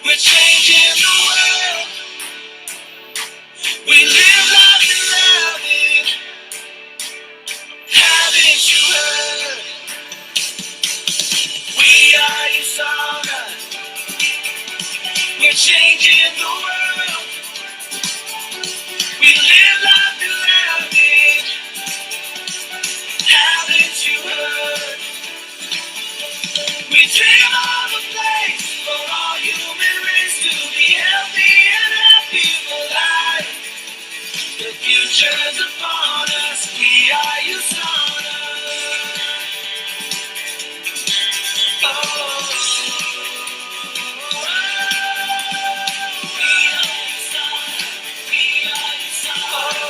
We're changing the world. We live life and love it. Haven't you heard? We are Usana. We're changing the world. We live life and love it. Haven't you heard? We dream of a place for all human race to be healthy and happy for life. The future's upon us. We are Usana. Oh, we are Usana. We are Usana.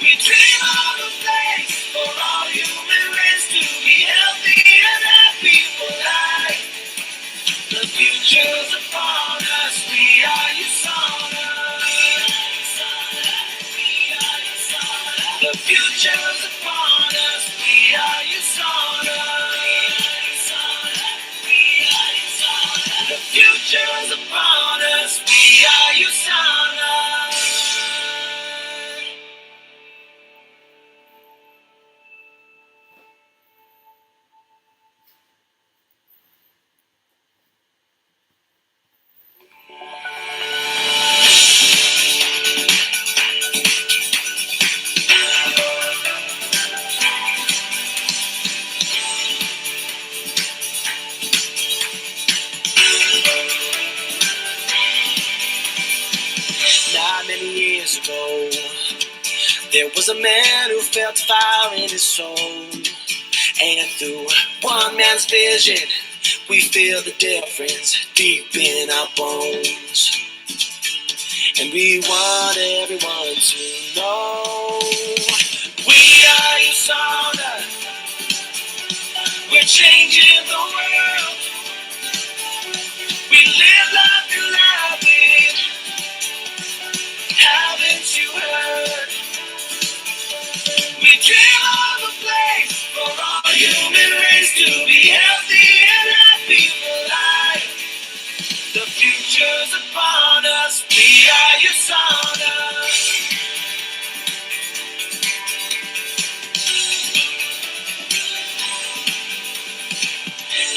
We dream of a place for all human race to be healthy and happy for life. The future's upon us. We are Usana. The future's upon us. We are Usana. The future's upon us. We are Usana. Not many years ago, there was a man who felt fire in his soul. And through one man's vision, we feel the difference deep in our bones. And we want everyone to know we are Usana. We're changing the world. We live life and love it. Haven't you heard? We dream of a place for all human race to be healthy and happy for life. The future's upon us. We are Usana.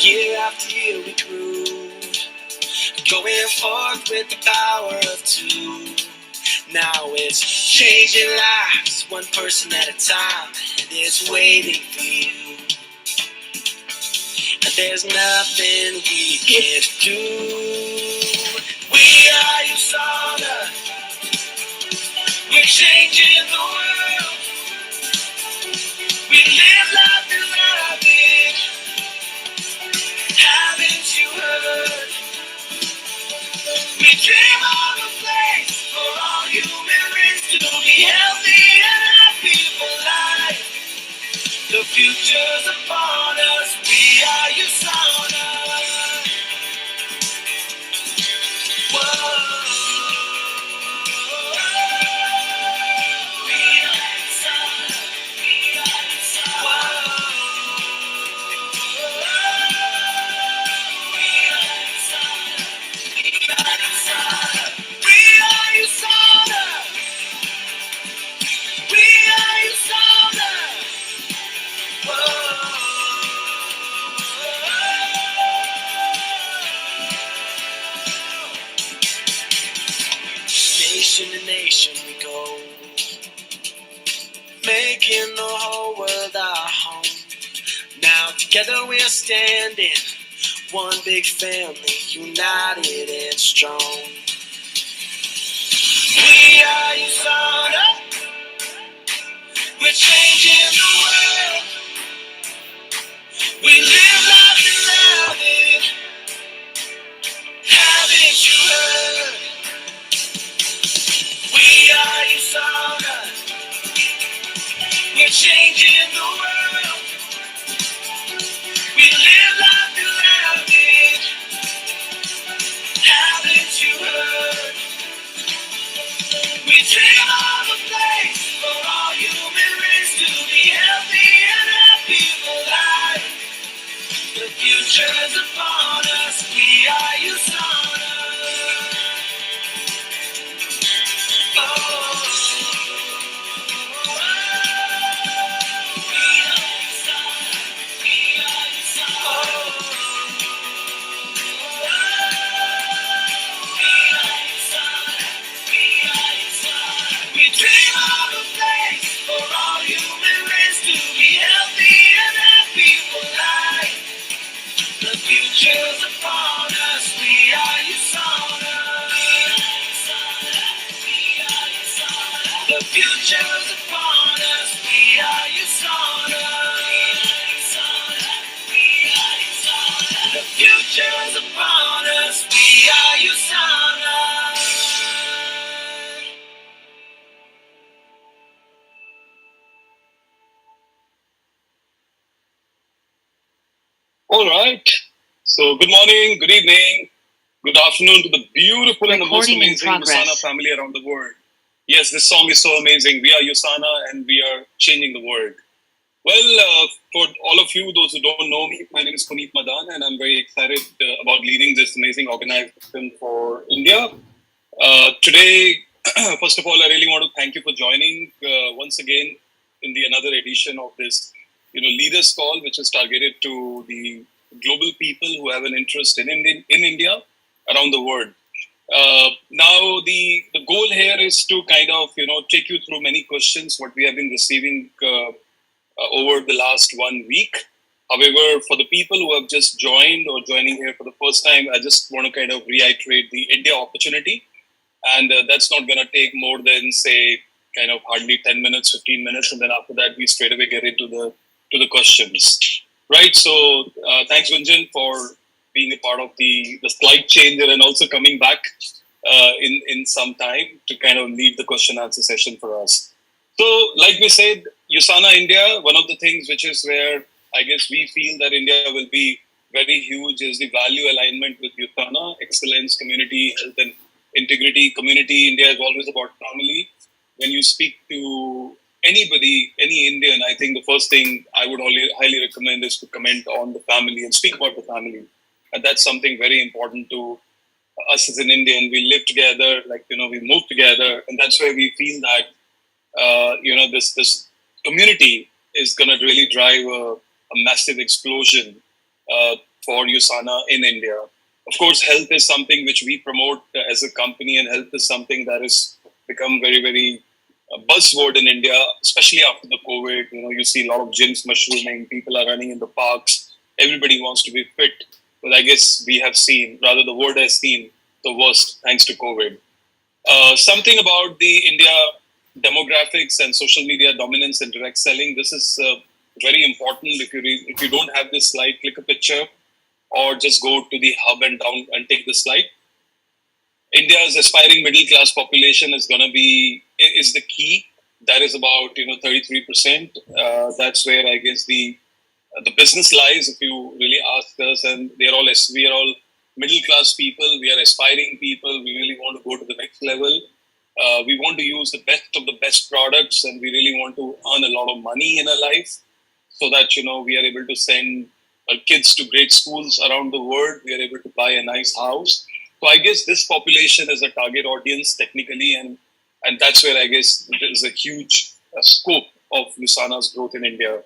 Year after year we grew, going forth with the power of two. Now it's changing lives, one person at a time, and it's waiting for you. And there's nothing we can't do. We are Usana. We're changing the world. We live life and love it. Haven't you heard? We dream of a place for all human race to be healthy and happy for life. The future's upon us. We are Usana. Whoa. We are Usana. We are Usana. Whoa. We are Usana. We are Usana. We are Usana. We are Usana. Nation to nation we go, making the whole world our home. Now together we're standing, one big family, united and strong. We are Usana. We're changing the world. We live life and love it. Haven't you heard? We are Usana. We're changing the world. We live life and love it. Haven't you heard? We dream of a place for all human race to be healthy and future's upon us. We are Usana. Oh, we are Usana. We are Usana. We dream of a place for all human race to be healthy and happy for life. The future's upon us. We are Usana. The future's upon us. We are Usana. The future's upon us. We are Usana. All right. So, good morning, good evening, good afternoon to the beautiful and the most amazing Usana family around the world. Yes, this song is so amazing. We are Usana and we are changing the world. Well, for all of you, those who don't know me, my name is Puneet Madan, and I'm very excited about leading this amazing organization for India. Today, first of all, I really want to thank you for joining once again in the another edition of this, leaders call, which is targeted to the global people who have an interest in India around the world. Now, the goal here is to kind of take you through many questions what we have been receiving over the last 1 week. However, for the people who have just joined or joining here for the first time, I just want to kind of reiterate the India opportunity, and that's not going to take more than say kind of hardly 10 minutes, 15 minutes, and then after that we straight away get into the questions, right? So thanks, Gunjan, for being a part of the slide changer and also coming back in some time to kind of lead the question answer session for us. So, like we said, Usana India, one of the things which is where I guess we feel that India will be very huge is the value alignment with Usana, excellence, community, health, and integrity. Community, India is always about family. When you speak to anybody, any Indian, I think the first thing I would highly recommend is to comment on the family and speak about the family. And that's something very important to us as an Indian. We live together, we move together, and that's where we feel that this community is going to really drive a massive explosion for Usana in India. Of course, health is something which we promote as a company, and health is something that has become very, very buzzword in India, especially after the COVID. You see a lot of gyms mushrooming, people are running in the parks, everybody wants to be fit. But I guess we have seen, rather the world has seen the worst thanks to COVID. Something about the India demographics and social media dominance and direct selling. This is very important. If you don't have this slide, click a picture or just go to the hub and down and take the slide. India's aspiring middle class population is the key. That is about 33%. That's where I guess the business lies. If you really ask us, and we are all middle class people. We are aspiring people. We really want to go to the next level. We want to use the best of the best products, and we really want to earn a lot of money in our life, so that we are able to send our kids to great schools around the world. We are able to buy a nice house. So I guess this population is a target audience technically, and that's where I guess there is a huge scope of Usana's growth in India.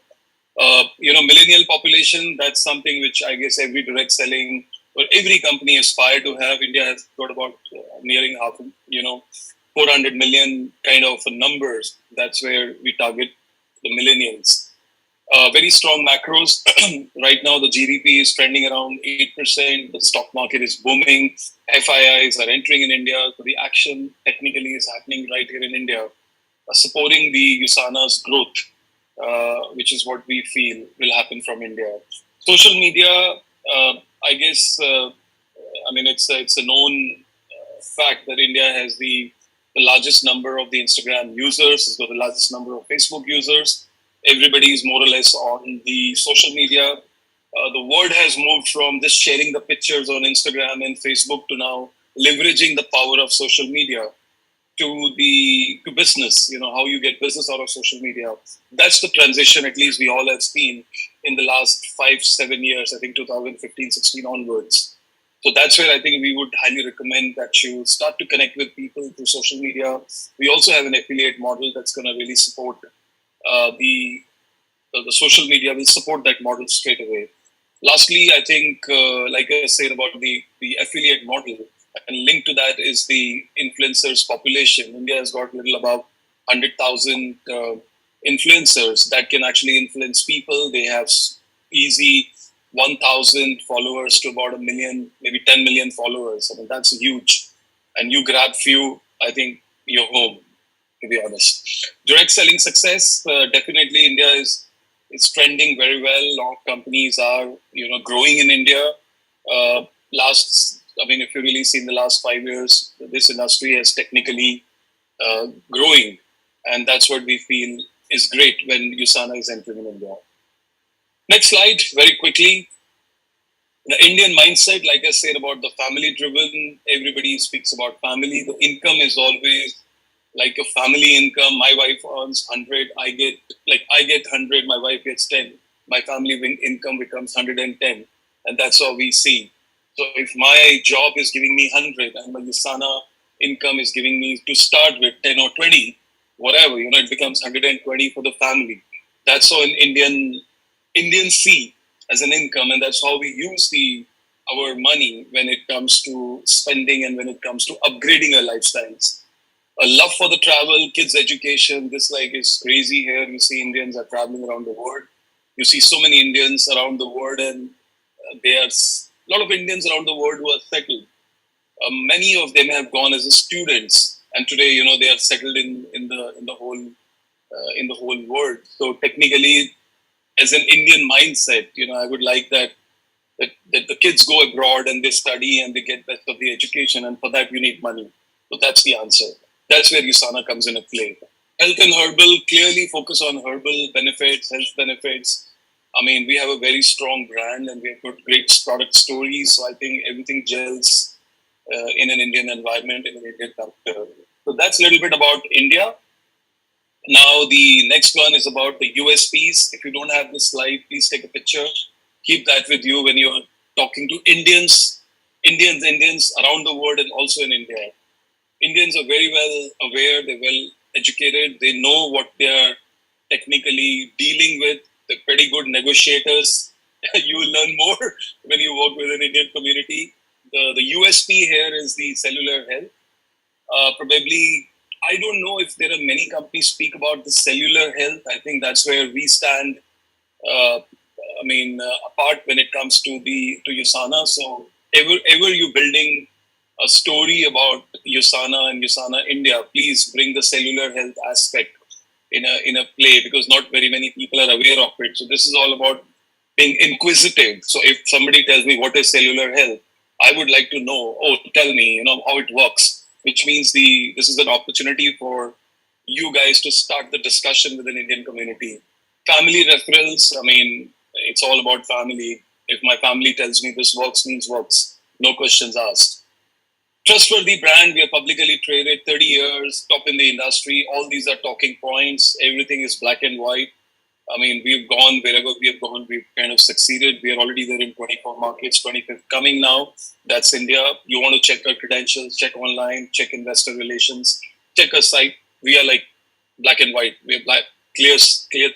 Millennial population, that's something which I guess every direct selling or every company aspire to have. India has got about nearing 400 million kind of numbers. That's where we target the millennials. Very strong macros. Right now, the GDP is trending around 8%. The stock market is booming. FIIs are entering in India. So the action technically is happening right here in India, supporting the Usana's growth, which is what we feel will happen from India. Social media, I guess, it's a known fact that India has the largest number of the Instagram users. It's got the largest number of Facebook users. Everybody is more or less on the social media. The world has moved from just sharing the pictures on Instagram and Facebook to now leveraging the power of social media to business. How you get business out of social media. That's the transition, at least we all have seen. in the last 5, 7 years, I think 2015, 16 onwards. So that's where I think we would highly recommend that you start to connect with people through social media. We also have an affiliate model that's going to really support the social media will support that model straight away. Lastly, I think, like I said about the affiliate model, and linked to that is the influencers population. India has got little above 100,000 influencers that can actually influence people. They have easy 1,000 followers to about a million, maybe 10 million followers. I mean, that's huge. And you grab few, I think you're home, to be honest. Direct selling success, definitely India is trending very well. A lot of companies are growing in India. I mean, if you really see in the last 5 years, this industry is technically growing, and that's what we feel is great when Usana is entering in India. Next slide, very quickly. The Indian mindset, like I said, about the family driven, everybody speaks about family. The income is always like a family income. My wife earns 100, I get 100, my wife gets 10. My family income becomes 110, and that's how we see. So if my job is giving me 100 and my Yasana income is giving me to start with 10 or 20, whatever, it becomes 120 for the family. That's how an Indian see as an income, and that's how we use the our money when it comes to spending and when it comes to upgrading our lifestyles. A love for the travel, kids' education. This is crazy here. You see Indians are traveling around the world. You see so many Indians around the world, and there's a lot of Indians around the world who are settled. Many of them have gone as students, and today they are settled in the whole world. So technically, as an Indian mindset, I would like that the kids go abroad and they study and they get best of the education, and for that you need money. So that's the answer. That's where Usana comes into play. Health and herbal, clearly focus on herbal benefits, health benefits. I mean, we have a very strong brand and we have got great product stories. So I think everything gels in an Indian environment, in an Indian culture. So that's a little bit about India. Now, the next one is about the USPs. If you don't have this slide, please take a picture. Keep that with you when you're talking to Indians around the world and also in India. Indians are very well aware, they're well educated, they know what they're technically dealing with. They're pretty good negotiators. You will learn more when you work with an Indian community. The USP here is the cellular health. Probably, I don't know if there are many companies speak about the cellular health. I think that's where we stand. Apart when it comes to Usana. So ever you building a story about Usana and Usana India, please bring the cellular health aspect in a play, because not very many people are aware of it. So this is all about being inquisitive. So if somebody tells me what is cellular health, I would like to know. Oh, tell me, how it works. Which means this is an opportunity for you guys to start the discussion with an Indian community. Family referrals. I mean, it's all about family. If my family tells me this works, means works. No questions asked. Trustworthy brand. We are publicly traded, 30 years, top in the industry. All these are talking points. Everything is black and white. I mean, we've gone wherever we have gone, we've kind of succeeded. We are already there in 24 markets, 25th coming now. That's India. You want to check our credentials, check online, check investor relations, check our site. We are like black and white. We are black, clear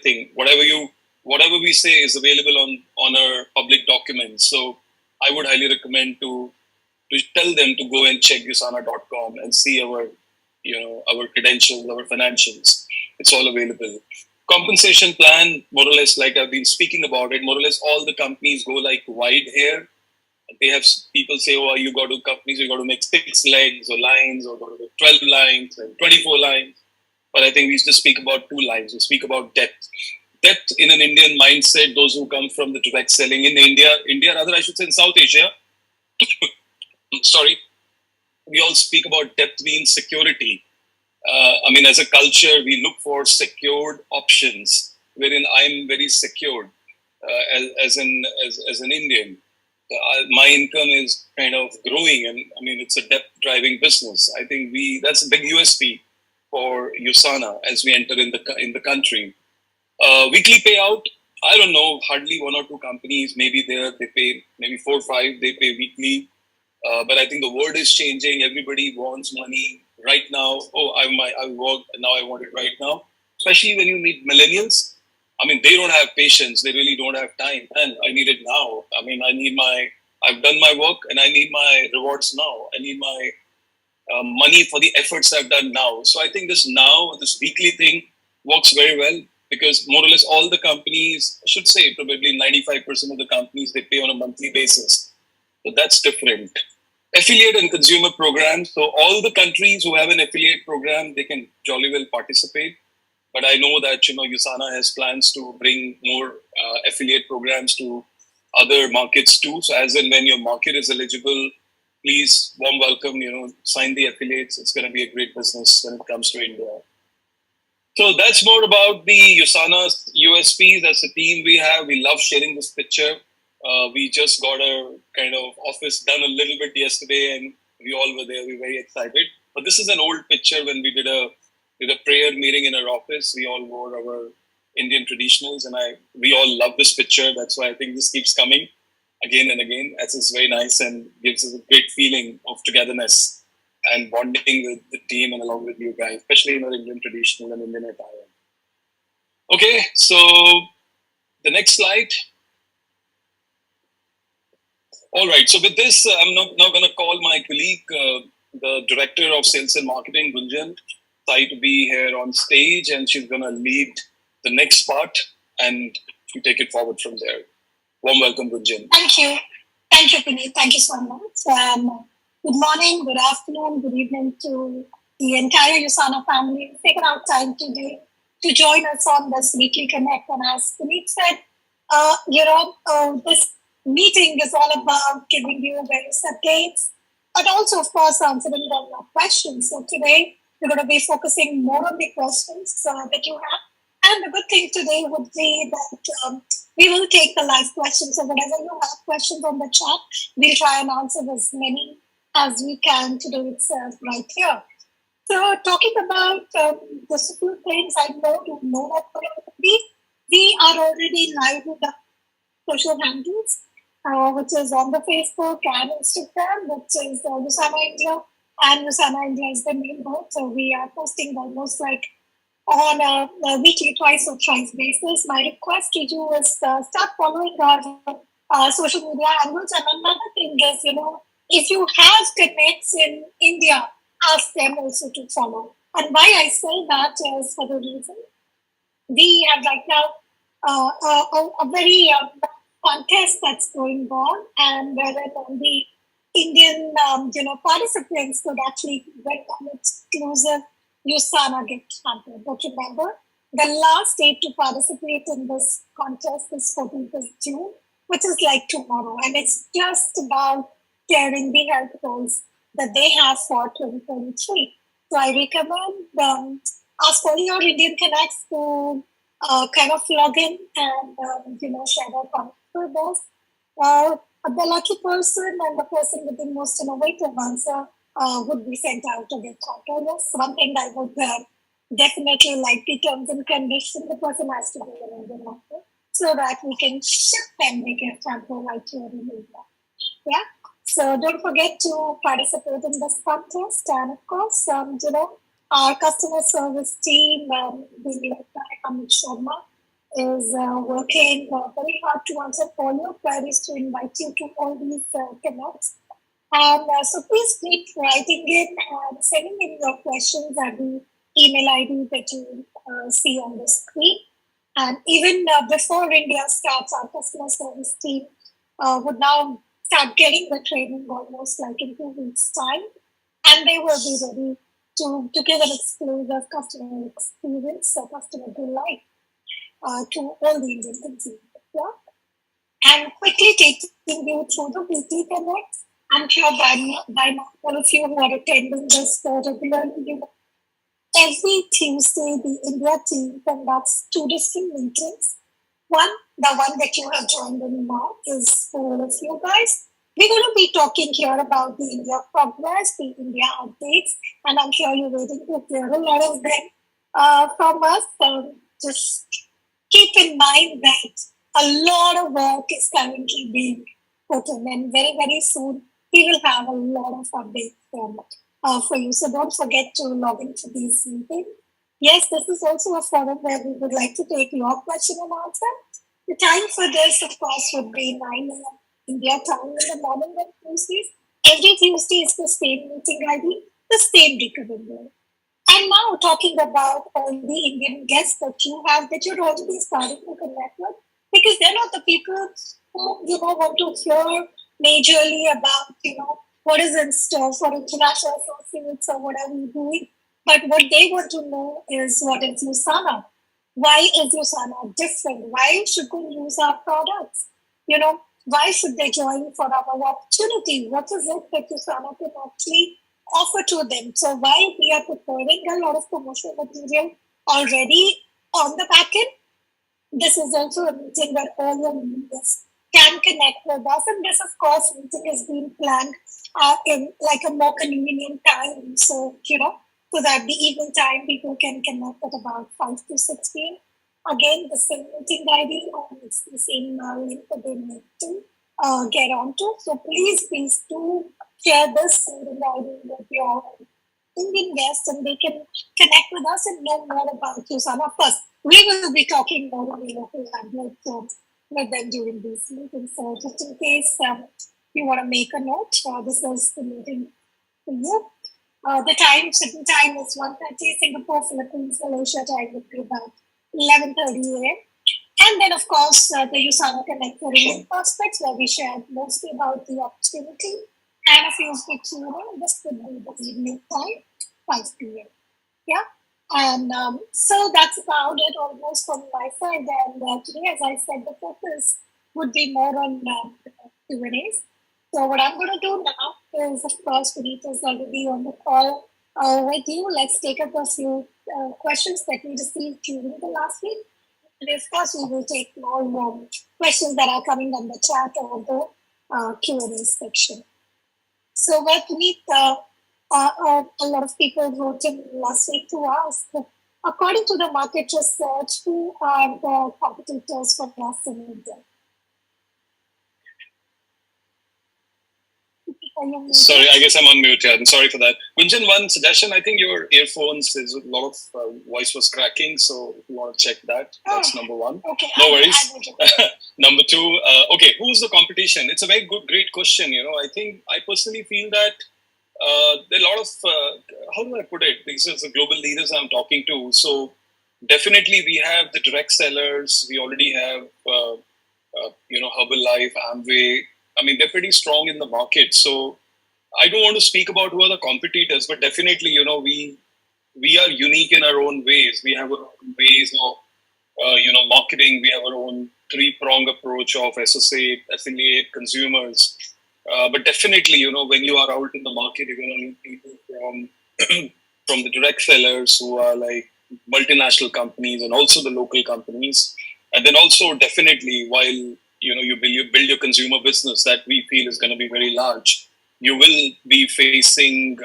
thing. Whatever we say is available on our public documents. So I would highly recommend to tell them to go and check usana.com and see our credentials, our financials. It's all available. Compensation plan, more or less, like I've been speaking about it, more or less all the companies go like wide here. They have people say, oh, you got to make 6 legs or lines, or go to 12 lines and 24 lines. But I think we just speak about 2 lines. We speak about depth. Depth in an Indian mindset, those who come from the direct selling in India, rather I should say in South Asia, sorry, we all speak about depth means security. As a culture, we look for secured options, wherein I'm very secured as an Indian. My income is kind of growing, and it's a depth driving business. I think that's a big USP for Usana as we enter in the country. Weekly payout. I don't know, hardly one or two companies, maybe there they pay, maybe four or five, they pay weekly. But I think the world is changing. Everybody wants money right now. Oh, I work and now I want it right now. Especially when you meet millennials. I mean, they don't have patience. They really don't have time. And I need it now. I mean, I've done my work and I need my rewards now. I need my money for the efforts I've done now. So I think this weekly thing works very well because more or less all the companies, I should say probably 95% of the companies, they pay on a monthly basis. So that's different. Affiliate and consumer programs. So all the countries who have an affiliate program, they can jolly well participate. But I know that Usana has plans to bring more affiliate programs to other markets too. So as and when your market is eligible, please warm welcome. Sign the affiliates. It's going to be a great business when it comes to India. So that's more about the Usana USPs. As a team, we love sharing this picture. We just got a kind of office done a little bit yesterday, and we all were there. We were very excited. But this is an old picture when we did a prayer meeting in our office. We all wore our Indian traditionals, and we all love this picture. That's why I think this keeps coming again and again. It's very nice and gives us a great feeling of togetherness and bonding with the team and along with you guys, especially in our Indian traditional and Indian attire. Okay, so the next slide. All right. So with this, I'm now going to call my colleague, the director of sales and marketing, Gunjan, Sai, to be here on stage, and she's going to lead the next part and to take it forward from there. Warm welcome, Gunjan. Thank you. Thank you, Puneet. Thank you so much. Good morning, good afternoon, good evening to the entire Usana family. Taken out time today to join us on this weekly connect. And as Puneet said, this meeting is all about giving you various updates, but also, of course, answering all your questions. So today, we're going to be focusing more on the questions that you have. And the good thing today would be that we will take the live questions. So whenever you have questions on the chat, we'll try and answer as many as we can to do it right here. So talking about the few things, I know you know that already. We are already live with the social handles, which is on the Facebook and Instagram, which is Usanaindia, and Usanaindia is the main board. So we are posting almost like on a weekly, twice or thrice basis. My request to you is start following our social media handles. And another thing is, if you have connects in India, ask them also to follow. And why I say that is for the reason we have right now a very contest that's going on, and wherein only Indian participants could actually get an exclusive Usana gift hamper. But remember, the last date to participate in this contest is 14th of June, which is like tomorrow, and it's just about clearing the health goals that they have for 2023. So I recommend ask all your Indian connects to kind of log in and share their comments with us. The lucky person and the person with the most innovative answer would be sent out to get contact. One thing I would definitely like the terms and conditions. The person has to be an Indian market so that we can ship them the gift sample right here in India. Yeah. So don't forget to participate in this contest, and of course, our customer service team, being led by Amit Sharma, is working very hard to answer all your queries to invite you to all these connects. And so please keep writing in and sending in your questions at the email ID that you see on the screen. And even before India starts, our customer service team would now start getting the training almost like in 2 weeks' time. And they will be ready to give an exclusive customer experience, so customer delight to all the Indian consumers. Yeah? And quickly taking you through the weekly connects. I'm sure by now all of you who are attending this regularly, every Tuesday the India team conducts two different meetings. One, the one that you have joined in now, is for all of you guys. We're going to be talking here about the India progress, the India updates, and I'm sure you're waiting to hear a lot of them from us. Just keep in mind that A lot of work is currently being put in, and very, very soon we will have a lot of updates for you. So don't forget to log into these meetings. Yes, this is also a forum where we would like to take your question and answer. The time for this, of course, would be 9 a.m. India time in the morning on Tuesdays. Every Tuesday is the same meeting ID, the same recurring. And now talking about all the Indian guests that you have that you're already starting to connect with, because they're not the people who want to hear majorly about what is in store for international associates or whatever you're doing, but what they want to know is what is Usana. Why is Usana different? Why should they use our products? Why should they join for our opportunity? What is it that Usana can actually offer to them? So while we are preparing a lot of promotional material already on the back end, this is also a meeting where all your members can connect with us. And this, of course, meeting is being planned in like a more convenient time. So that the evening time people can connect at about 5 to 6 p.m. Again, the same meeting ID and it's the same link that they need to get onto. So please do share this meeting ID with your Indian guests and they can connect with us and know more about you. So, of course, we will be talking more on the local language with them during these meetings. So, just in case you want to make a note, this is the meeting for you. The time, certain time is 1:30 Singapore, Philippines, Malaysia time would be about 11:30 a.m. And then, of course, the Usana Connect for prospects, where we shared mostly about the opportunity and a few speaks. This could be the evening time, 5 p.m. Yeah. And so that's about it almost from my side. And today, as I said, the focus would be more on Q&As. So what I'm going to do now is, of course, Vinita's already on the call with you. Let's take up a few questions that we received during the last week. And of course, we will take more questions that are coming on the chat or the Q&A section. So, where Puneet, a lot of people wrote in last week to ask, according to the market research, who are the competitors for us in India? Sorry, I guess I'm on mute. Yeah, I'm sorry for that. Gunjan, one suggestion. I think your earphones, there's a lot of voice was cracking. So if you want to check that, that's number one. Okay, no worries. Number two, okay, who's the competition? It's a very good, great question. I think I personally feel that there are a lot of, how do I put it? These are the global leaders I'm talking to. So definitely we have the direct sellers. We already have, Herbalife, Amway. I mean, they're pretty strong in the market. So I don't want to speak about who are the competitors, but definitely, we are unique in our own ways. We have our own ways of, marketing. We have our own three-prong approach of associate, affiliate, consumers. But definitely, when you are out in the market, you're going to meet people from from the direct sellers who are like multinational companies and also the local companies. And then also definitely while you build your consumer business that we feel is going to be very large, you will be facing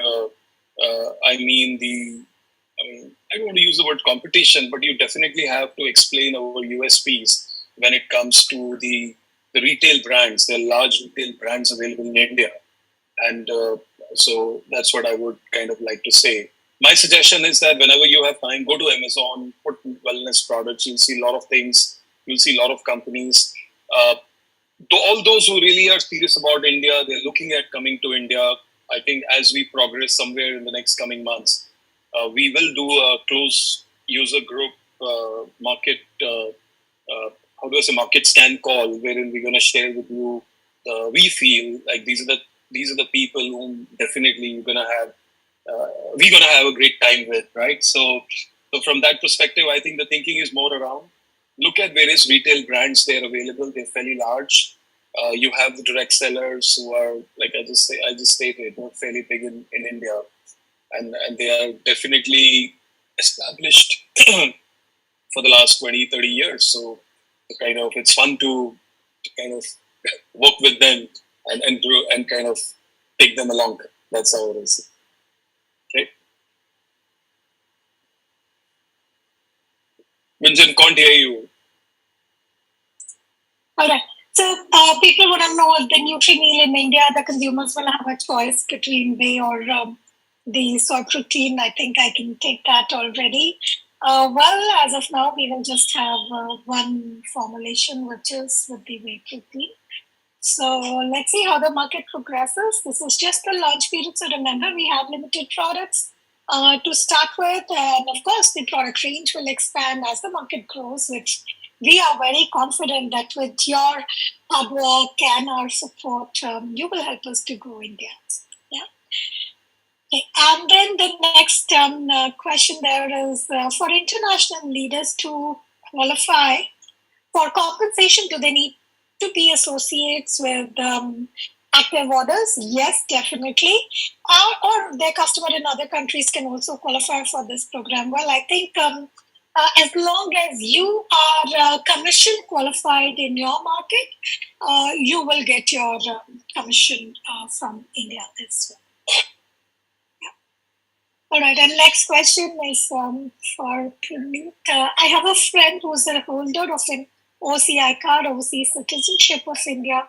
I don't want to use the word competition, but you definitely have to explain our USPs when it comes to the retail brands. There are large retail brands available in India, and so that's what I would kind of like to say. My suggestion is that whenever you have time, go to Amazon, put wellness products. You'll see a lot of things. You'll see a lot of companies. Uh, all those who really are serious about India, they're looking at coming to India. I think as we progress somewhere in the next coming months, we will do a close user group market. How do I say market scan call, wherein we're going to share with you. We feel like these are the people whom definitely we're going to have a great time with, right? So from that perspective, I think the thinking is more around look at various retail brands. They're available. They're fairly large. You have the direct sellers who are like I just stated, they're fairly big in India, and they are definitely established for the last 20, 30 years. So kind of it's fun to kind of work with them and kind of take them along. That's how it is. Right? Gunjan, can't hear you. All right. So people want to know the Nutri meal in India. The consumers will have a choice between whey or the soy protein. I think I can take that already. Well, as of now, we will just have one formulation, which is with the whey protein. So let's see how the market progresses. This is just the launch period, so remember we have limited products to start with, and of course the product range will expand as the market grows, which we are very confident that with your hard work and our support, you will help us to grow India. Yeah. Okay. And then the next question there is for international leaders to qualify for compensation, do they need to be associates with active orders? Yes, definitely. Or their customer in other countries can also qualify for this program. Well, I think as long as you are commission qualified in your market, you will get your commission from India as well. All right, and next question is for Puneet. I have a friend who's a holder of an OCI card, overseas citizenship of India.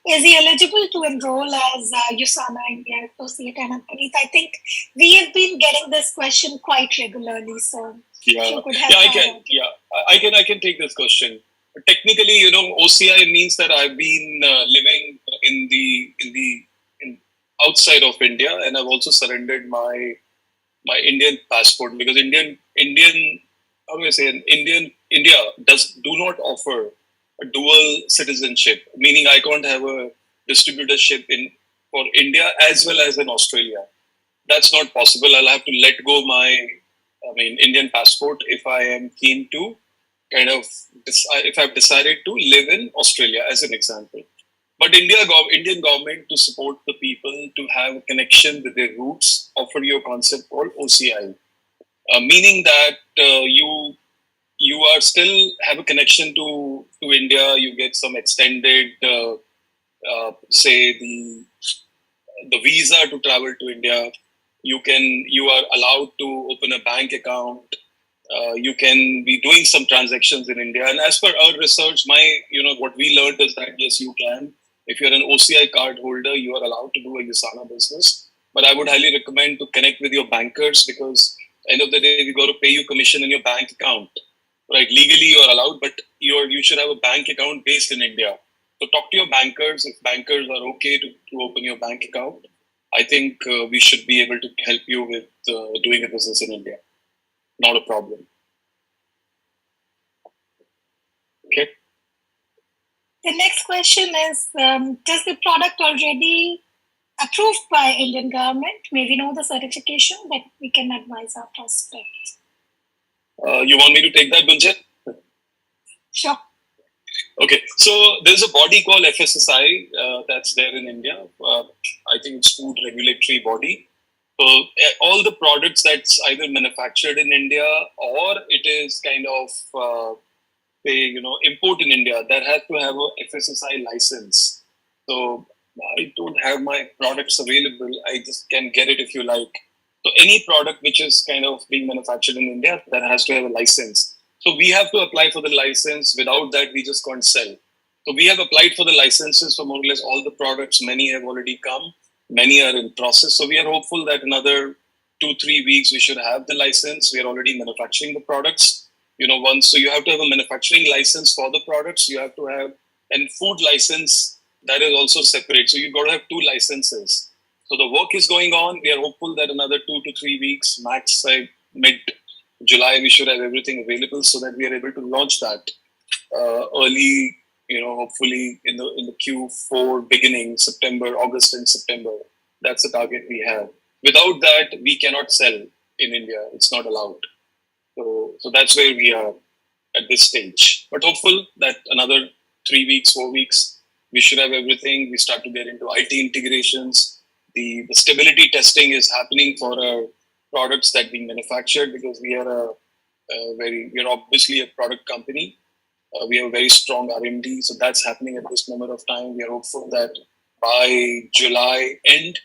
Is he eligible to enroll as Usanaindia associate? And Puneet, I think we have been getting this question quite regularly, so Yeah, if you could help yeah, I out. can. Yeah, I can take this question. Technically, OCI means that I've been living in outside of India, and I've also surrendered my Indian passport because Indian how do I say India do not offer a dual citizenship, meaning I can't have a distributorship in for India as well as in Australia. That's not possible. I'll have to let go Indian passport if I am keen to kind of if I've decided to live in Australia as an example. But Indian government to support the people to have a connection with their roots offer you a concept called OCI, meaning that you are still have a connection to India. You get some extended, say the visa to travel to India. You are allowed to open a bank account. You can be doing some transactions in India. And as per our research, what we learned is that yes, you can. If you're an OCI card holder, you are allowed to do a Usana business. But I would highly recommend to connect with your bankers because end of the day, we got to pay you commission in your bank account. Right? Legally, you're allowed, but you should have a bank account based in India. So talk to your bankers. If bankers are okay to open your bank account, I think we should be able to help you with doing a business in India. Not a problem. Okay. The next question is, does the product already approved by Indian government? May we know the certification that we can advise our prospects? You want me to take that, Gunjan? Sure. Okay, so there's a body called FSSI that's there in India. I think it's food regulatory body. So all the products that's either manufactured in India or it is kind of import in India that has to have a FSSI license. So I don't have my products available. I just can get it if you like. So any product which is kind of being manufactured in India that has to have a license. So we have to apply for the license. Without that, we just can't sell. So we have applied for the licenses for more or less all the products. Many have already come. Many are in process. So we are hopeful that another 2-3 weeks we should have the license. We are already manufacturing the products. So you have to have a manufacturing license for the products. You have to have a food license that is also separate. So you've got to have 2 licenses. So the work is going on. We are hopeful that another 2 to 3 weeks, max mid-July, we should have everything available so that we are able to launch that early, hopefully in the Q4 beginning, August and September. That's the target we have. Without that, we cannot sell in India. It's not allowed. So that's where we are at this stage. But hopeful that another 3 weeks, 4 weeks, we should have everything. We start to get into IT integrations. The stability testing is happening for our products that we manufactured because we are we're obviously a product company. We have a very strong R&D, so that's happening at this moment of time. We are hopeful that by July end,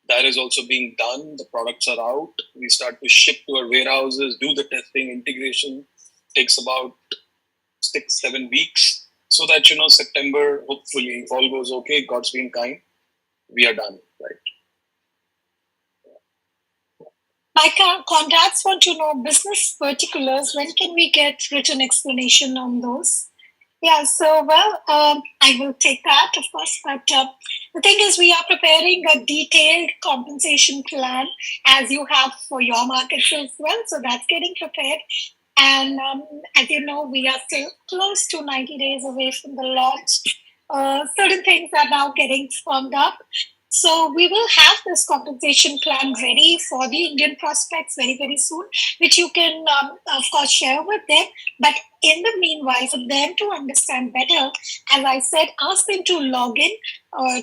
that is also being done. The products are out. We start to ship to our warehouses, do the testing, integration. Takes about 6-7 weeks. so that September, hopefully, if all goes okay, God's been kind, we are done, right? My contacts want to know business particulars. When can we get written explanation on those? Yeah, so well, I will take that, of course. But the thing is, we are preparing a detailed compensation plan as you have for your markets as well. So that's getting prepared. And as you know, we are still close to 90 days away from the launch. Certain things are now getting firmed up. So we will have this compensation plan ready for the Indian prospects very, very soon, which you can, of course, share with them. But in the meanwhile, for them to understand better, as I said, ask them to log in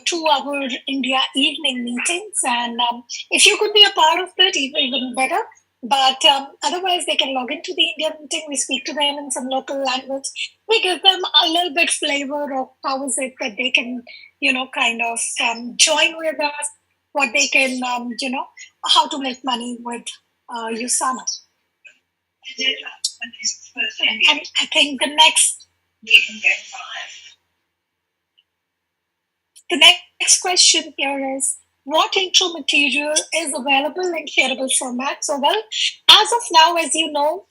to our India evening meetings. And if you could be a part of it, even better. But otherwise, they can log into the India meeting. We speak to them in some local language. We give them a little bit flavor of how is it that they can, kind of join with us, what they can, how to make money with Usana. And I think the next question here is, what intro material is available in shareable format? So, well, as of now, as you know,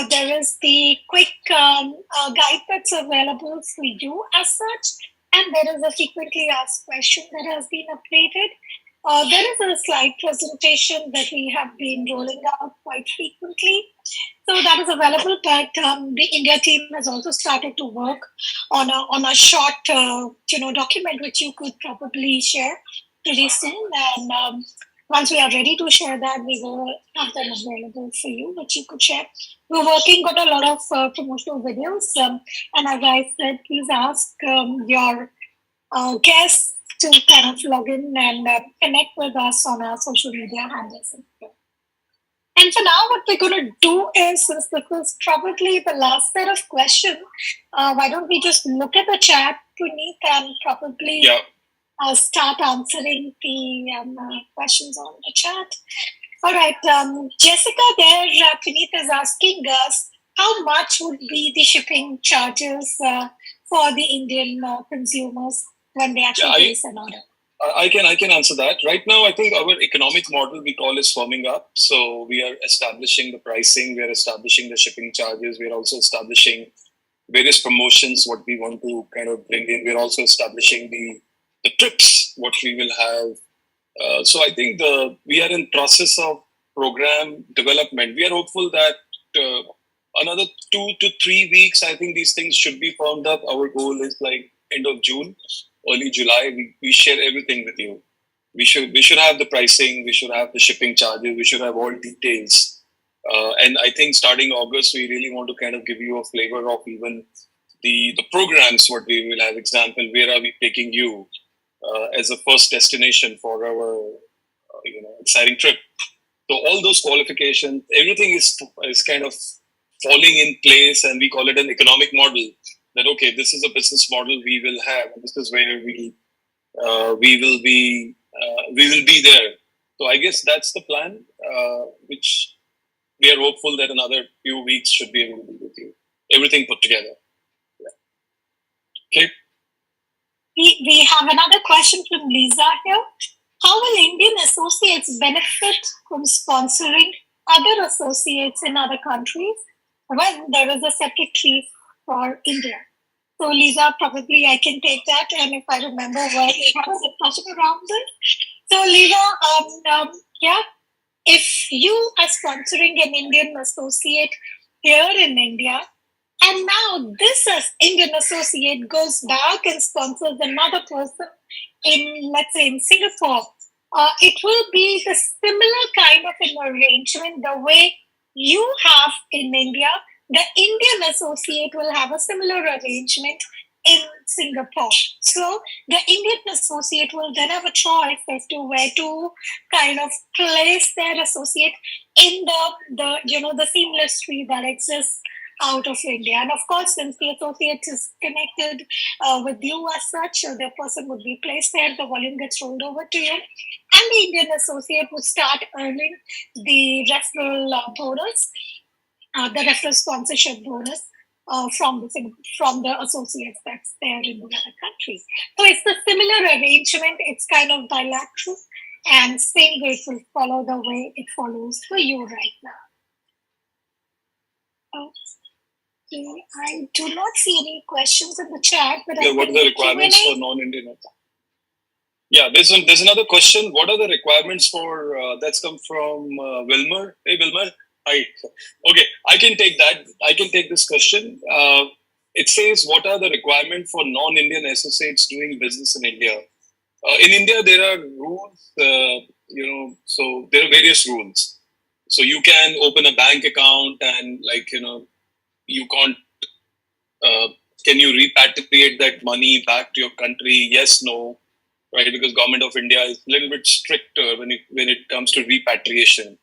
there is the quick guide that's available for you as such, and there is a frequently asked question that has been updated. There is a slide presentation that we have been rolling out quite frequently. So that is available, but the India team has also started to work on a short, document which you could probably share pretty soon. And once we are ready to share that, we will have them available for you, which you could share. We're working on a lot of promotional videos, and as I said, please ask your guests to kind of log in and connect with us on our social media handles. And for now, what we're going to do is, since this is probably the last set of questions, why don't we just look at the chat, Puneet, and probably start answering the questions on the chat. All right, Jessica there, Puneet is asking us, how much would be the shipping charges for the Indian consumers when they actually place an order? I can answer that. Right now, I think our economic model we call is firming up. So we are establishing the pricing, we are establishing the shipping charges, we are also establishing various promotions, what we want to kind of bring in. We're also establishing the trips, what we will have. So I think we are in process of program development. We are hopeful that another 2 to 3 weeks, I think these things should be firmed up. Our goal is like end of June, early July. We share everything with you. We should have the pricing. We should have the shipping charges. We should have all details. And I think starting August, we really want to kind of give you a flavor of even the programs. What we will have. Example, where are we taking you as a first destination for our exciting trip? So all those qualifications, everything is kind of falling in place, and we call it an economic model. That okay, this is a business model we will have. This is where we will be there. So I guess that's the plan, which we are hopeful that another few weeks should be able to be with you. Everything put together. Yeah. Okay. We have another question from Lisa here. How will Indian associates benefit from sponsoring other associates in other countries when there is a secretary for India? So, Lisa, probably I can take that, and if I remember well, we have a discussion around this. So, Lisa, if you are sponsoring an Indian associate here in India, and now this Indian associate goes back and sponsors another person in, let's say, in Singapore, it will be the similar kind of an arrangement the way you have in India. The Indian associate will have a similar arrangement in Singapore. So the Indian associate will then have a choice as to where to kind of place their associate in the seamless tree that exists out of India. And of course, since the associate is connected with you as such, the person would be placed there, the volume gets rolled over to you, and the Indian associate would start earning the referral bonus, the referral sponsorship bonus. from the associates that's there in the other countries. So it's a similar arrangement. It's kind of bilateral, and same way it will follow the way it follows for you right now. Okay, I do not see any questions in the chat, but Yeah, what are the requirements for non-Indian? Yeah, there's another question. What are the requirements for that's come from Wilmer? Hey, Wilmer. Hi. Okay, I can take that. I can take this question. It says, what are the requirements for non-Indian associates doing business in India? In India, there are rules. So there are various rules. So you can open a bank account, and you can't. Uh, can you repatriate that money back to your country? Yes, no, right? Because government of India is a little bit stricter when it comes to repatriation.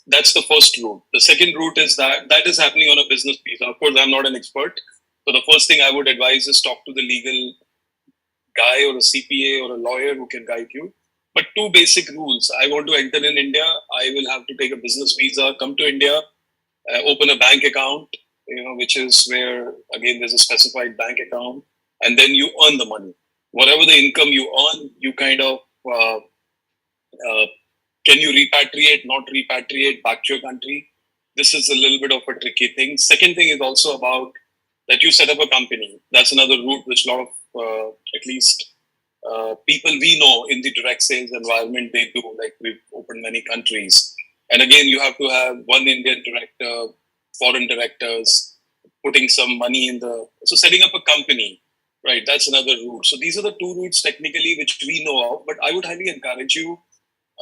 That's the first route. The second route is that is happening on a business visa. Of course, I'm not an expert. So the first thing I would advise is talk to the legal guy or a CPA or a lawyer who can guide you. But two basic rules. I want to enter in India. I will have to take a business visa, come to India, open a bank account, which is where, again, there's a specified bank account, and then you earn the money. Whatever the income you earn, you kind of can you repatriate, not repatriate back to your country? This is a little bit of a tricky thing. Second thing is also about that you set up a company. That's another route which a lot of, at least people we know in the direct sales environment, they do. Like, we've opened many countries. And again, you have to have one Indian director, foreign directors, putting some money in so setting up a company, right? That's another route. So these are the two routes technically which we know of, but I would highly encourage you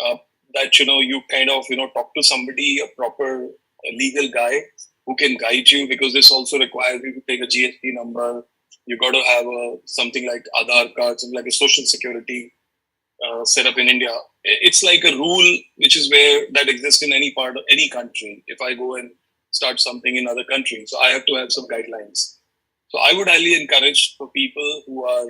uh, that you kind of talk to somebody, a proper legal guy who can guide you, because this also requires you to take a GST number. You got to have something like Aadhaar card, something like a social security set up in India. It's like a rule which is where that exists in any part of any country. If I go and start something in other countries, so I have to have some guidelines. So I would highly encourage for people who are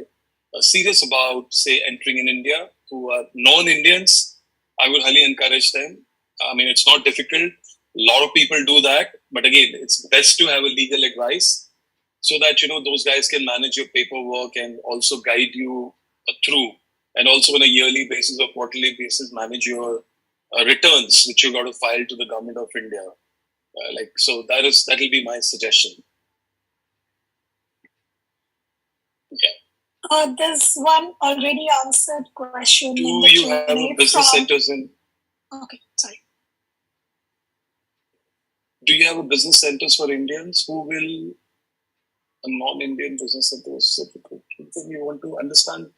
serious about, say, entering in India, who are non-Indians, I would highly encourage them. I mean, it's not difficult. A lot of people do that, but again, it's best to have a legal advice so that those guys can manage your paperwork and also guide you through, and also on a yearly basis or quarterly basis manage your returns which you got to file to the government of India. So that'll be my suggestion. Yeah. There's one already answered question. Do you have a business centers in? Okay, sorry. Do you have a business centers for Indians who will a non-Indian business centers? You want to understand?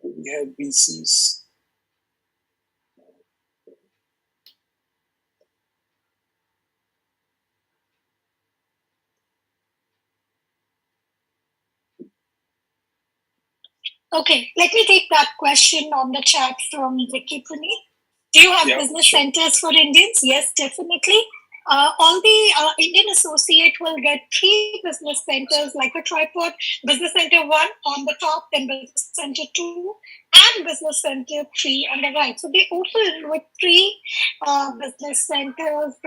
We have BCs. Okay, let me take that question on the chat from Vicky Puneet. Do you have business centers for Indians? Yes, definitely. All the Indian associate will get 3 business centers like a tripod. Business center 1 on the top, then business center 2, and business center 3 on the right. So they open with 3 business centers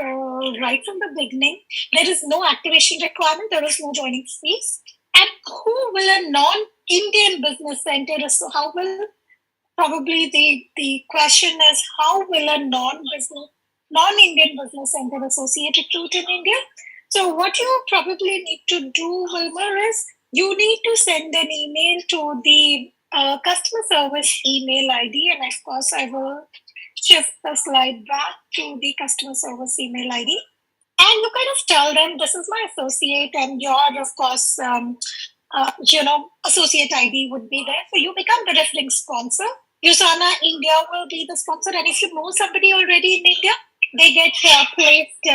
right from the beginning. There is no activation requirement. There is no joining fees. And who will a non-Indian business center? So how will probably the question is, how will a non-Indian business center associate recruit in India? So what you probably need to do, Wilmer, is you need to send an email to the customer service email ID, and of course I will shift the slide back to the customer service email ID. And you kind of tell them, this is my associate, and your, of course, associate ID would be there. So you become the referring sponsor. Usanaindia will be the sponsor. And if you know somebody already in India, they get placed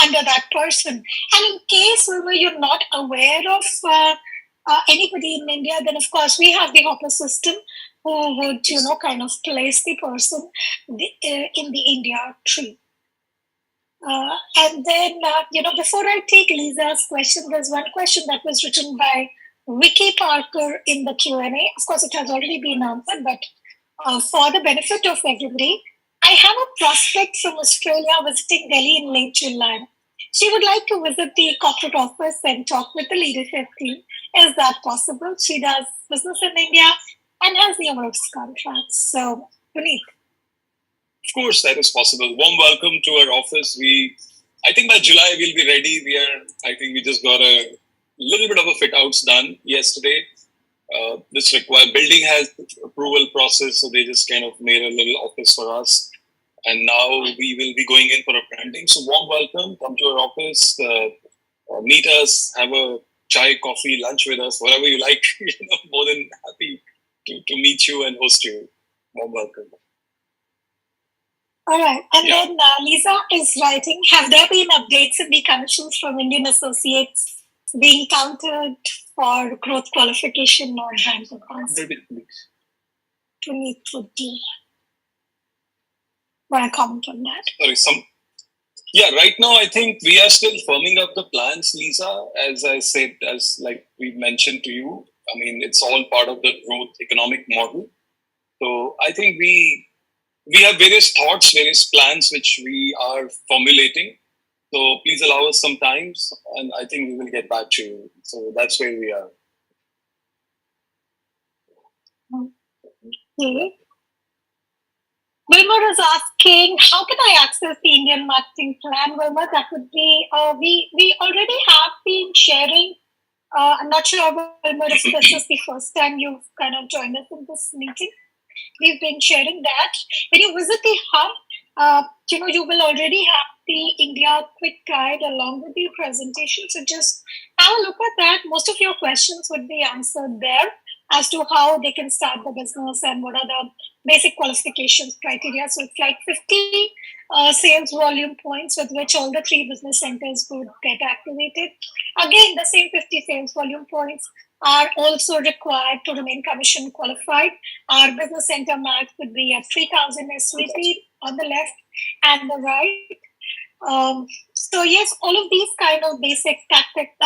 under that person. And in case you're not aware of anybody in India, then of course we have the hopper system who would, kind of place the person in the India tree. And then, before I take Lisa's question, there's one question that was written by Vicky Parker in the Q&A. Of course, it has already been answered, but for the benefit of everybody, I have a prospect from Australia visiting Delhi in late July. She would like to visit the corporate office and talk with the leadership team. Is that possible? She does business in India and has numerous contracts. So, Puneet. Of course, that is possible. Warm welcome to our office. I think by July we'll be ready. I think we just got a little bit of a fit outs done yesterday. This require building has approval process, so they just kind of made a little office for us. And now we will be going in for a branding. So warm welcome. Come to our office, meet us, have a chai, coffee, lunch with us, whatever you like. More than happy to meet you and host you. Warm welcome. All right. And then Lisa is writing, have there been updates in the commissions from Indian associates being counted for growth qualification or bank accounts? Puneet, would you want to comment on that? Sorry, right now I think we are still firming up the plans, Lisa. As I said, as like we mentioned to you, I mean, it's all part of the growth economic model. So I think we have various thoughts, various plans which we are formulating. So please allow us some time, and I think we will get back to you. So that's where we are. Okay. Wilmer is asking, how can I access the Indian marketing plan? Wilmer, that would be, we already have been sharing. I'm not sure, Wilmer, if this is the first time you've kind of joined us in this meeting. We've been sharing that. When you visit the hub, you will already have the India quick guide along with the presentation. So just have a look at that. Most of your questions would be answered there as to how they can start the business and what are the basic qualifications criteria. So it's like 50 sales volume points with which all the 3 business centers would get activated. Again, the same 50 sales volume points are also required to remain commission qualified. Our business center max would be at 3,000 SVP on the left and the right. So yes, all of these kind of basic tactics,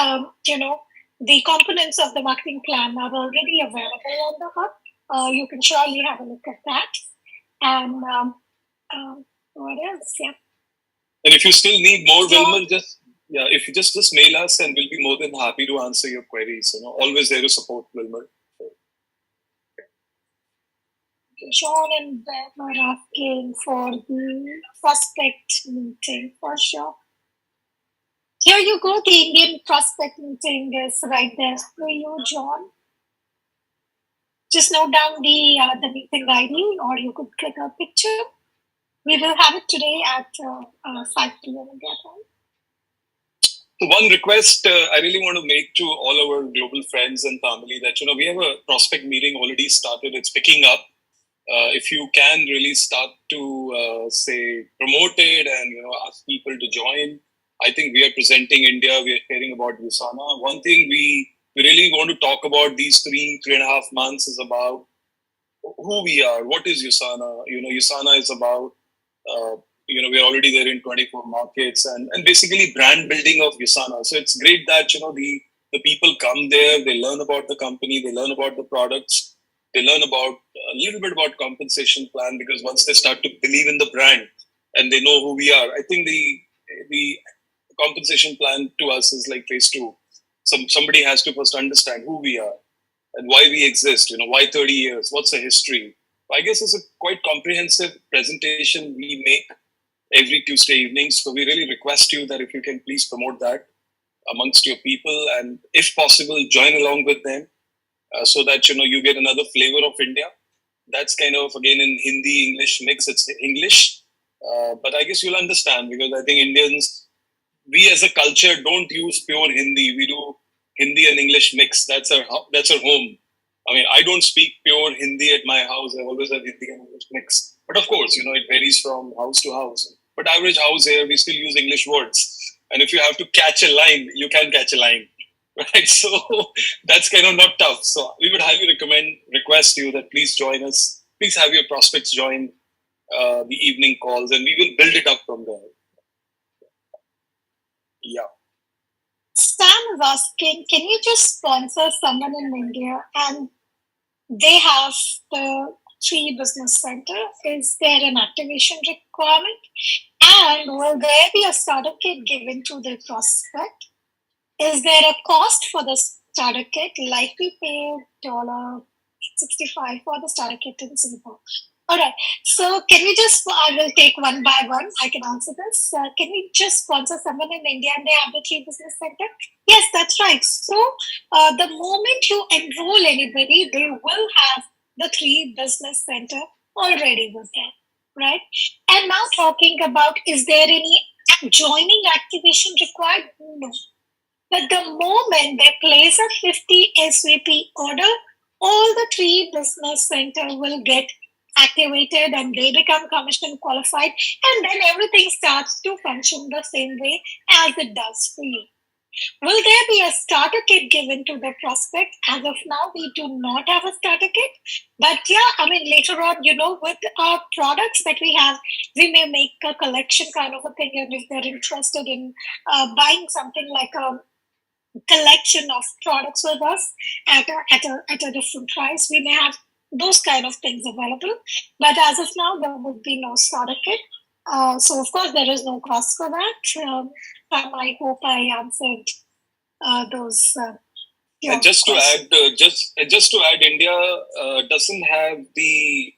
the components of the marketing plan are already available on the hub. You can surely have a look at that. And what else? Yeah. And if you still need more, Wilmer, if you just mail us, and we'll be more than happy to answer your queries. Always there to support, Wilmer. John and Ben are asking for the prospect meeting for sure. Here you go. The Indian prospect meeting is right there for you, John. Just note down the meeting ID, or you could click a picture. We will have it today at 5 p.m. India time. So one request I really want to make to all our global friends and family that we have a prospect meeting already started. It's picking up. If you can really start to say promote it and ask people to join. I think we are presenting India. We are hearing about Usana. One thing we really want to talk about these 3.5 months is about who we are. What is Usana? Usana is about we're already there in 24 markets and basically brand building of Usana. So it's great that the people come there, they learn about the company, they learn about the products, they learn about a little bit about compensation plan, because once they start to believe in the brand and they know who we are, I think the compensation plan to us is like phase 2. Somebody has to first understand who we are and why we exist, why 30 years, what's the history. I guess it's a quite comprehensive presentation we make every Tuesday evening. So we really request you that if you can please promote that amongst your people, and if possible, join along with them so that you get another flavor of India. That's kind of again in Hindi English mix. It's English, but I guess you'll understand, because I think Indians, we as a culture don't use pure Hindi. We do Hindi and English mix. That's our home. I mean, I don't speak pure Hindi at my house. I always have Hindi and English mix. But of course, it varies from house to house. But average house here, we still use English words. And if you have to catch a line, you can catch a line. Right? So that's kind of not tough. So we would highly request you that please join us. Please have your prospects join the evening calls, and we will build it up from there. Yeah. Stan is asking, can you just sponsor someone in India and they have the three business center? Is there an activation requirement? And will there be a starter kit given to the prospect? Is there a cost for the starter kit, like we pay $65 for the starter kit in Singapore? All right. So can we just? I will take one by one. I can answer this. Can we just sponsor someone in India and they have the three business center? Yes, that's right. So the moment you enroll anybody, they will have the three business center already with them, right? And now talking about, is there any joining activation required? No. But the moment they place a 50 SVP order, all the three business center will get activated and they become commission qualified, and then everything starts to function the same way as it does for you. Will there be a starter kit given to the prospect? As of now, we do not have a starter kit. But yeah, I mean, later on, with our products that we have, we may make a collection kind of a thing. And if they're interested in buying something like a collection of products with us at a different price, we may have those kind of things available. But as of now, there would be no starter kit. So of course, there is no cost for that. I hope I answered those. And just to questions. add, just to add, India doesn't have the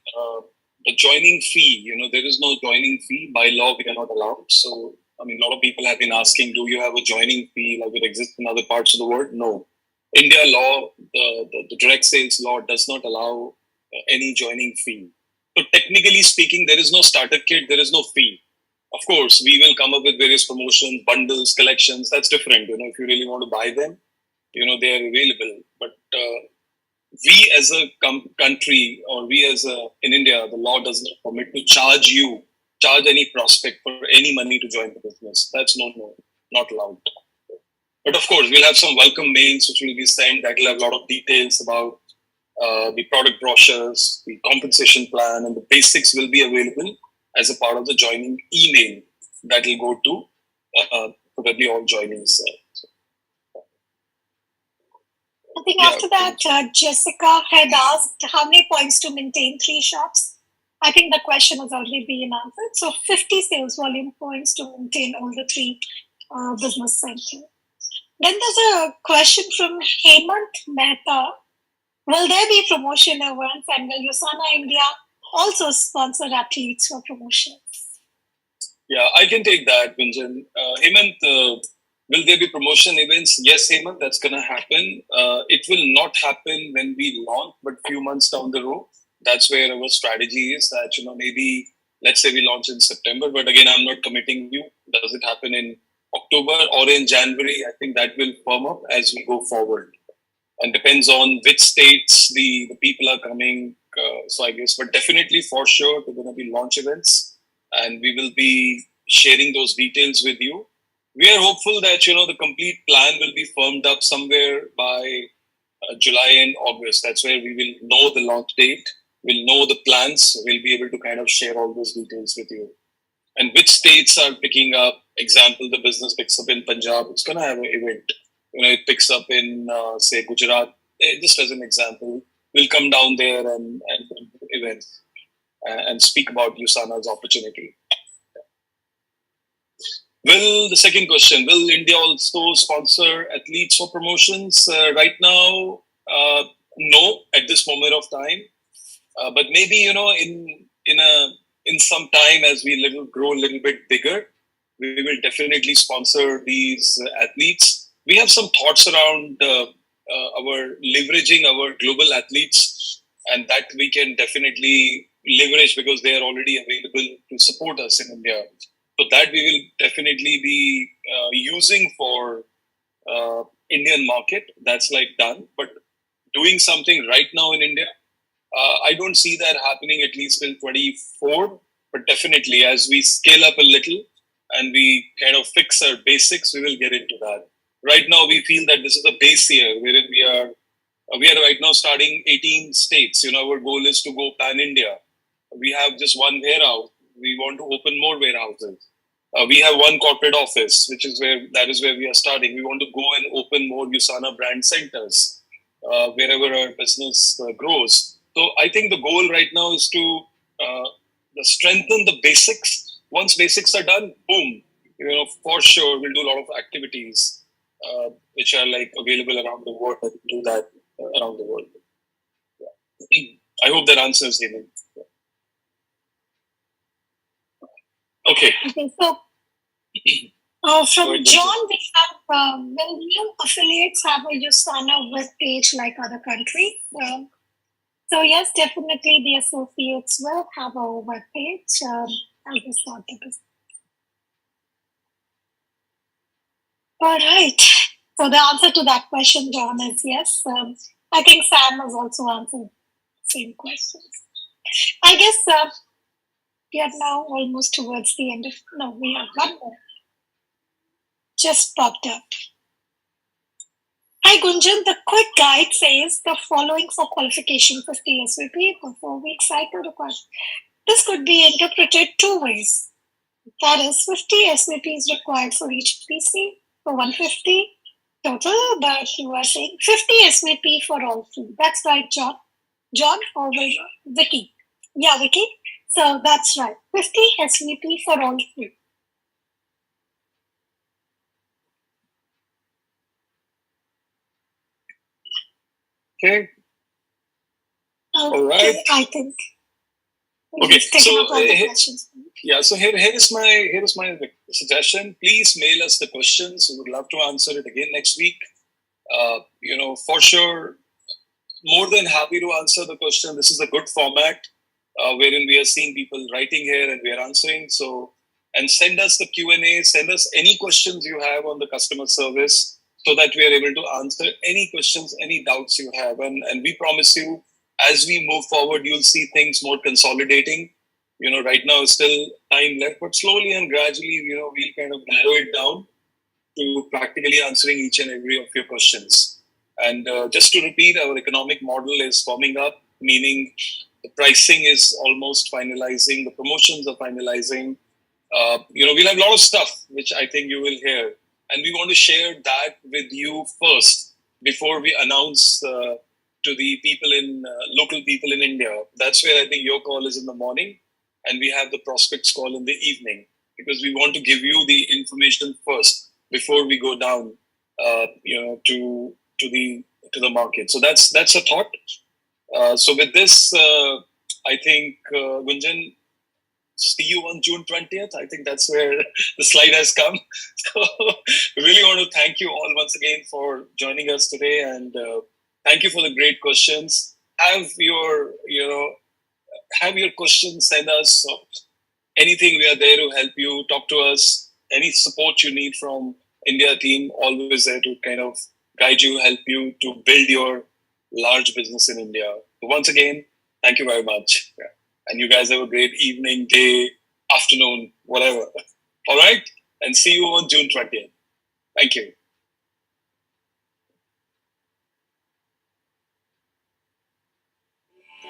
joining fee. There is no joining fee by law. We are not allowed. So, I mean, a lot of people have been asking, do you have a joining fee like it exists in other parts of the world? No. India law, the direct sales law does not allow any joining fee. So technically speaking, there is no starter kit. There is no fee. Of course, we will come up with various promotions, bundles, collections. That's different. If you really want to buy them, they are available. But we as a country, or we in India, the law doesn't permit to charge any prospect for any money to join the business. That's no, not allowed. But of course, we'll have some welcome mails which will be sent that will have a lot of details about the product brochures, the compensation plan, and the basics will be available as a part of the joining email that will go to probably all joinees. I think after that, Jessica had asked how many points to maintain three shops. I think the question has already been answered. So 50 sales volume points to maintain all the three business centers. Then there's a question from Hemant Mehta. Will there be promotion events, and will Usanaindia also sponsor athletes for promotions? Yeah, I can take that, Gunjan. Hemant, will there be promotion events? Yes, Hemant, that's going to happen. It will not happen when we launch, but few months down the road. That's where our strategy is that, maybe, let's say we launch in September, but again, I'm not committing you. Does it happen in October or in January? I think that will firm up as we go forward. And depends on which states the people are coming. So I guess, but definitely for sure, there are going to be launch events and we will be sharing those details with you. We are hopeful that, the complete plan will be firmed up somewhere by July and August. That's where we will know the launch date. We'll know the plans. We'll be able to kind of share all those details with you. And which states are picking up. Example, the business picks up in Punjab. It's going to have an event. It picks up in, say, Gujarat. Just as an example, we'll come down there and events and speak about USANA's opportunity. The second question, will India also sponsor athletes for promotions? Right now, no, at this moment of time. But maybe, in some time as we grow a little bit bigger, we will definitely sponsor these athletes. We have some thoughts around our leveraging our global athletes, and that we can definitely leverage because they are already available to support us in India. So that we will definitely be using for Indian market. That's like done. But doing something right now in India, I don't see that happening at least till 24. But definitely, as we scale up a little and we kind of fix our basics, we will get into that. Right now, we feel that this is a base year wherein we are right now starting 18 states. Our goal is to go pan India. We have just one warehouse. We want to open more warehouses. We have one corporate office, that is where we are starting. We want to go and open more USANA brand centers wherever our business grows. So I think the goal right now is to strengthen the basics. Once basics are done, boom, for sure we'll do a lot of activities which are like available around the world. And do that around the world. Yeah. I hope that answers Hemant. Okay. Okay, so from John, we have will new affiliates have a Usana web page like other countries? So yes, definitely the associates will have a web page as a start the business. All right. So the answer to that question, John, is yes. I think Sam has also answered the same questions. I guess we are now almost towards the end of. No, we have one more. Just popped up. Hi Gunjan, the quick guide says the following for qualification 50 SVP for 4 week cycle request. This could be interpreted two ways. That is 50 SVPs required for each PC for 150 total, but you are saying 50 SVP for all three. That's right, John. John or Vicky? Yeah, Vicky. So that's right. 50 SVP for all three. Okay. All right. I think. Okay. So here is my suggestion. Please mail us the questions. We would love to answer it again next week. For sure, more than happy to answer the question. This is a good format wherein we are seeing people writing here and we are answering. So, and send us the Q&A. Send us any questions you have on the customer service so that we are able to answer any questions, any doubts you have. And we promise you, as we move forward, you'll see things more consolidating. Right now is still time left, but slowly and gradually, we'll kind of narrow it down to practically answering each and every of your questions. And just to repeat, our economic model is forming up, meaning the pricing is almost finalizing, the promotions are finalizing. We'll have a lot of stuff which I think you will hear, and we want to share that with you first before we announce to the people in local people in India. That's where I think your call is in the morning, and we have the prospects call in the evening, because we want to give you the information first before we go down, to the market. So that's a thought. So with this, I think Gunjan, see you on June 20th. I think that's where the slide has come. So we really want to thank you all once again for joining us today, and thank you for the great questions. Have your questions, send us anything. We are there to help you. Talk to us. Any support you need from India team, always there to kind of guide you, help you to build your large business in India. So once again, thank you very much. Yeah. And you guys have a great evening, day, afternoon, whatever. All right? And see you on June 20th. Thank you.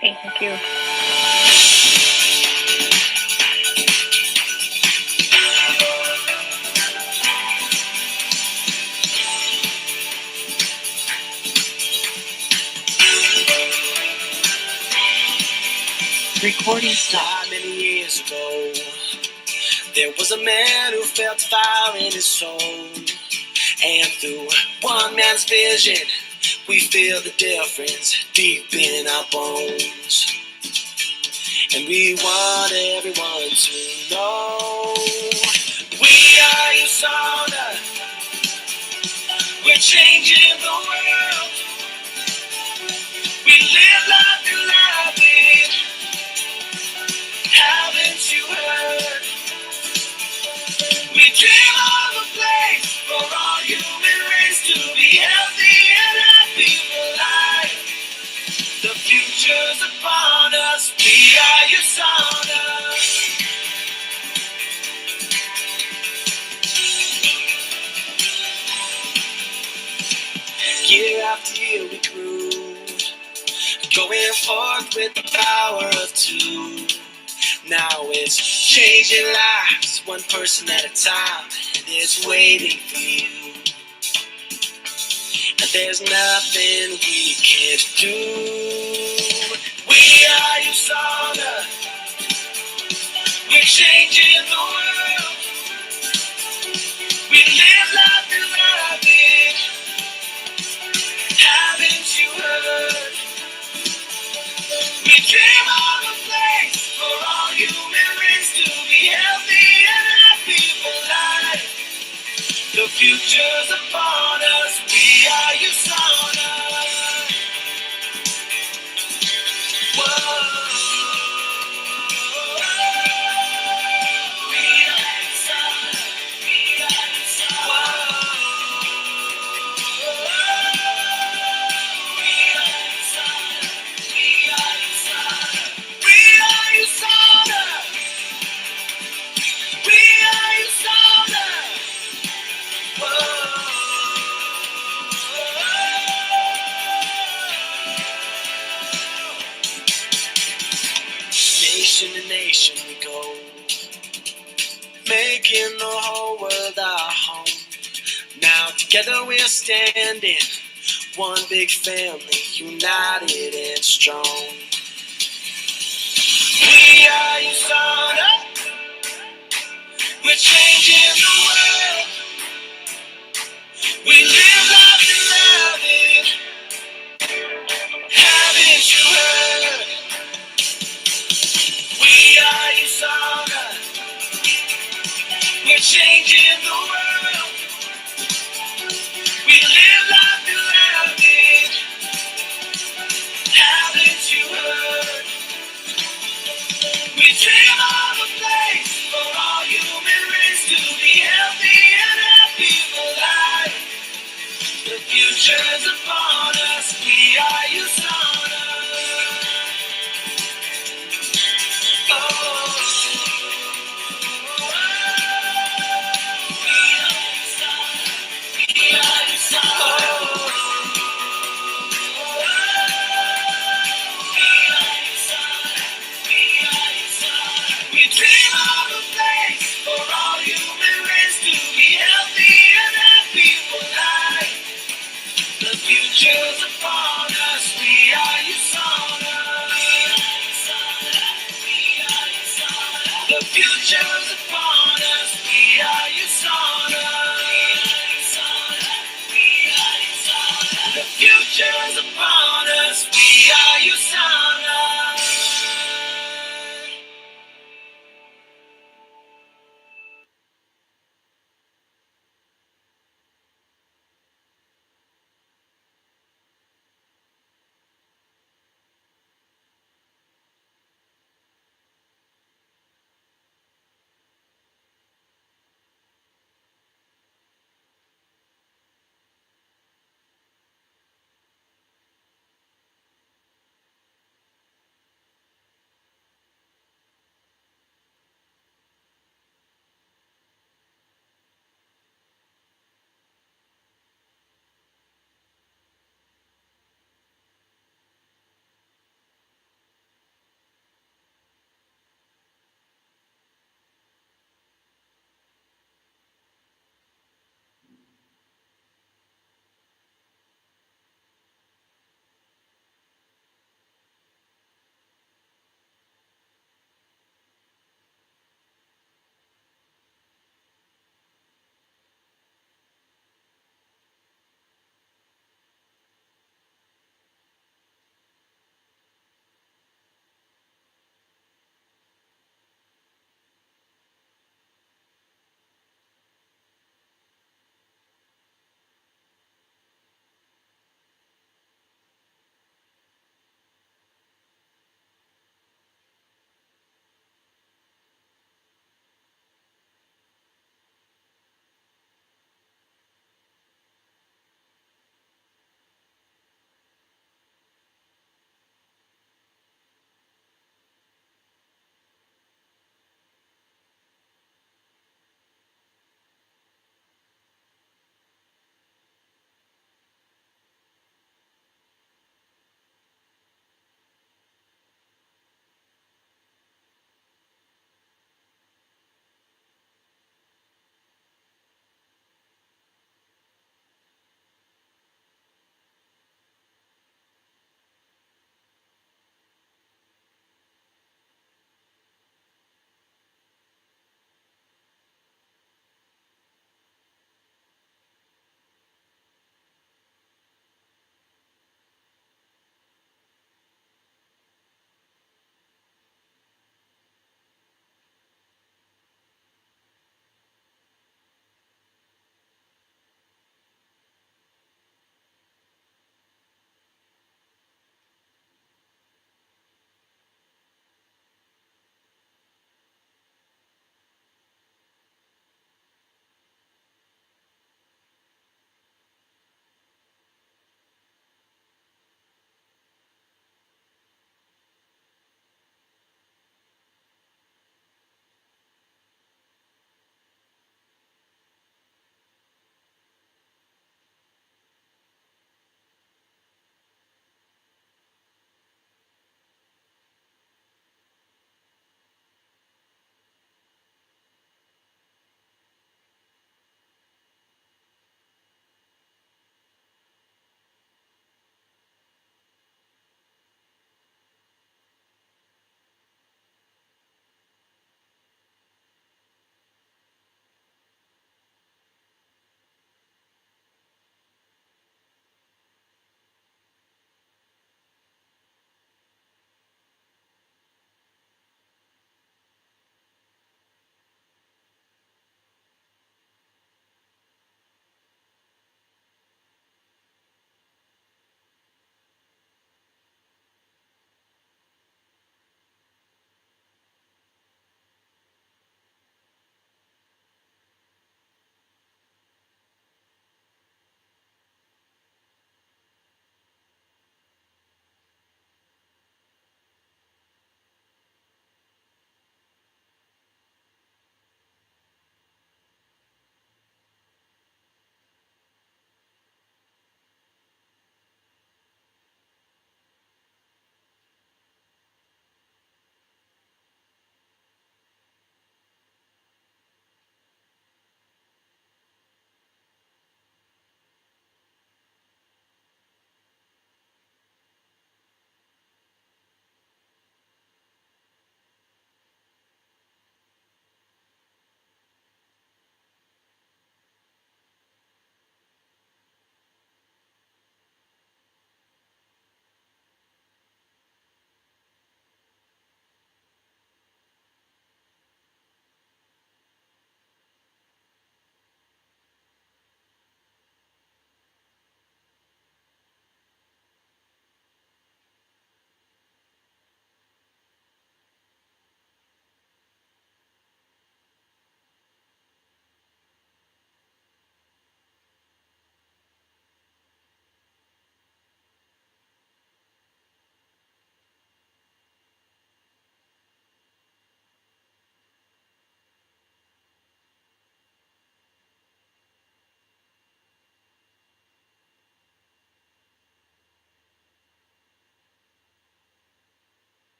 Thank you. Recording stopped. Many years ago, there was a man who felt fire in his soul. And through one man's vision, we feel the difference deep in our bones. And we want everyone to know we are Usana. We're changing the world. We live life and love it. Haven't you heard? We dream of a place for all human race to be healthy and happy for life. The future's upon us. We are Usana. Year after year we grew, going forth with the power of two. Now it's changing lives, one person at a time, and it's waiting for you. And there's nothing we can't do. We dream of a place for all human race to be healthy and happy for life. The future's upon us. We are Usana. Whoa. We are Usana. We are Usana. We are Usana. We are Usana. We are Usana. We are Usana. Nation to nation we go, making the whole world our home. Now together we're standing, one big family, united and strong. We are Usana, we're changing the world. We live life and love it. Haven't you heard? We are Usana, we're changing the world. We live life and love it. Haven't you heard? We dream of a place for all human race to be healthy and happy for life. The future's upon us. We are Usana. Oh, we are Usana. We are Usana. We dream of a place for all human race to be healthy and happy for life. The future's upon us. We are Usana. The future's upon us. We are Usana. The future's upon us. We are Usana.